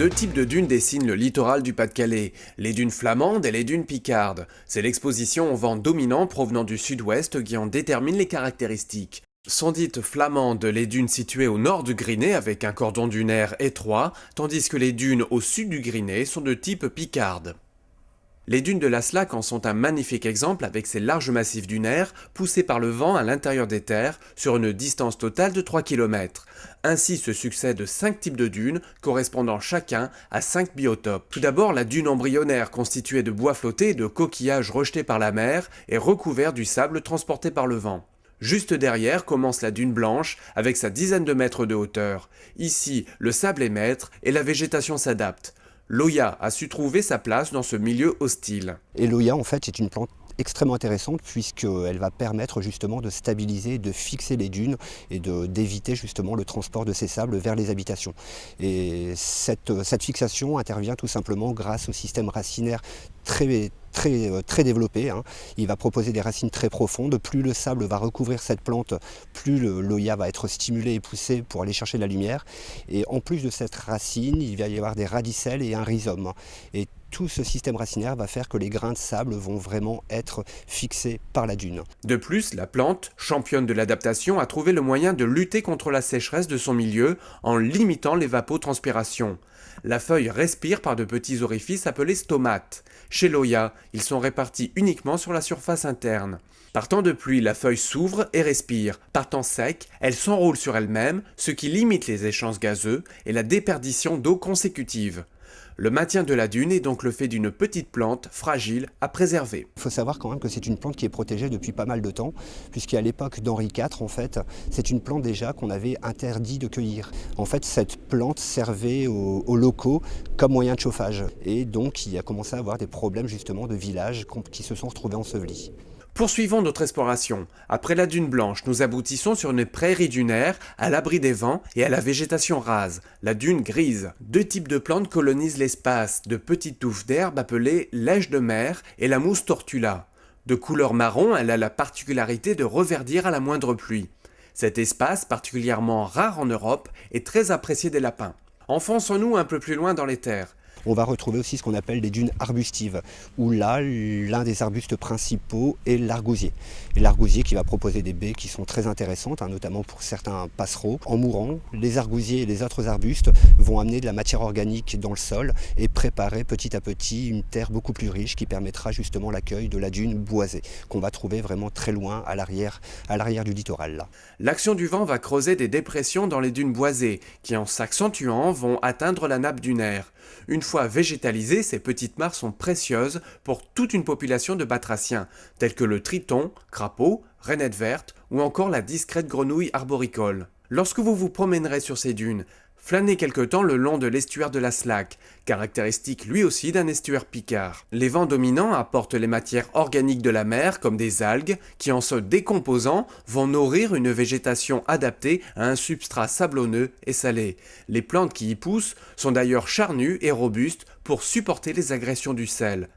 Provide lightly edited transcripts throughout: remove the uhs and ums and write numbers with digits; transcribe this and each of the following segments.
Deux types de dunes dessinent le littoral du Pas-de-Calais, les dunes flamandes et les dunes picardes. C'est l'exposition au vent dominant provenant du sud-ouest qui en détermine les caractéristiques. Sont dites flamandes les dunes situées au nord du Grinet avec un cordon dunaire étroit, tandis que les dunes au sud du Grinet sont de type picarde. Les dunes de la Slac en sont un magnifique exemple avec ces larges massifs dunaires poussés par le vent à l'intérieur des terres sur une distance totale de 3 km. Ainsi se succèdent 5 types de dunes correspondant chacun à 5 biotopes. Tout d'abord, la dune embryonnaire constituée de bois flottés et de coquillages rejetés par la mer est recouverte du sable transporté par le vent. Juste derrière commence la dune blanche avec sa dizaine de mètres de hauteur. Ici, le sable est maître et la végétation s'adapte. L'Oya a su trouver sa place dans ce milieu hostile. Et l'Oya, en fait, est une plante extrêmement intéressante puisqu'elle va permettre justement de stabiliser, de fixer les dunes et d'éviter justement le transport de ces sables vers les habitations. Et cette fixation intervient tout simplement grâce au système racinaire très développé. Il va proposer des racines très profondes. Plus le sable va recouvrir cette plante, plus l'Oya va être stimulé et poussé pour aller chercher la lumière. Et en plus de cette racine, il va y avoir des radicelles et un rhizome. Et tout ce système racinaire va faire que les grains de sable vont vraiment être fixés par la dune. De plus, la plante, championne de l'adaptation, a trouvé le moyen de lutter contre la sécheresse de son milieu en limitant l'évapotranspiration. La feuille respire par de petits orifices appelés stomates. Chez l'Oya, ils sont répartis uniquement sur la surface interne. Par temps de pluie, la feuille s'ouvre et respire. Par temps sec, elle s'enroule sur elle-même, ce qui limite les échanges gazeux et la déperdition d'eau consécutive. Le maintien de la dune est donc le fait d'une petite plante fragile à préserver. Il faut savoir quand même que c'est une plante qui est protégée depuis pas mal de temps, puisqu'à l'époque d'Henri IV, en fait, c'est une plante déjà qu'on avait interdit de cueillir. En fait, cette plante servait aux locaux comme moyen de chauffage. Et donc, il a commencé à avoir des problèmes justement de villages qui se sont retrouvés ensevelis. Poursuivons notre exploration. Après la dune blanche, nous aboutissons sur une prairie dunaire, à l'abri des vents et à la végétation rase, la dune grise. Deux types de plantes colonisent l'espace, de petites touffes d'herbe appelées lèche de mer et la mousse tortula. De couleur marron, elle a la particularité de reverdir à la moindre pluie. Cet espace, particulièrement rare en Europe, est très apprécié des lapins. Enfonçons-nous un peu plus loin dans les terres. On va retrouver aussi ce qu'on appelle des dunes arbustives, où là, l'un des arbustes principaux est l'argousier. Et l'argousier qui va proposer des baies qui sont très intéressantes, notamment pour certains passereaux. En mourant, les argousiers et les autres arbustes vont amener de la matière organique dans le sol et préparer petit à petit une terre beaucoup plus riche qui permettra justement l'accueil de la dune boisée, qu'on va trouver vraiment très loin à l'arrière du littoral. Là. L'action du vent va creuser des dépressions dans les dunes boisées, qui en s'accentuant vont atteindre la nappe dunaire. Une fois végétalisées, ces petites mares sont précieuses pour toute une population de batraciens, tels que le triton, crapaud, rainette verte ou encore la discrète grenouille arboricole. Lorsque vous vous promènerez sur ces dunes, flânez quelque temps le long de l'estuaire de la Slac, caractéristique lui aussi d'un estuaire picard. Les vents dominants apportent les matières organiques de la mer comme des algues qui en se décomposant vont nourrir une végétation adaptée à un substrat sablonneux et salé. Les plantes qui y poussent sont d'ailleurs charnues et robustes pour supporter les agressions du sel.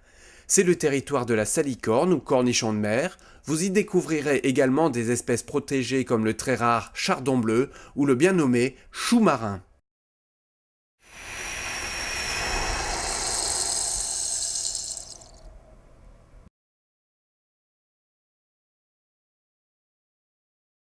C'est le territoire de la salicorne ou cornichon de mer. Vous y découvrirez également des espèces protégées comme le très rare chardon bleu ou le bien nommé chou marin.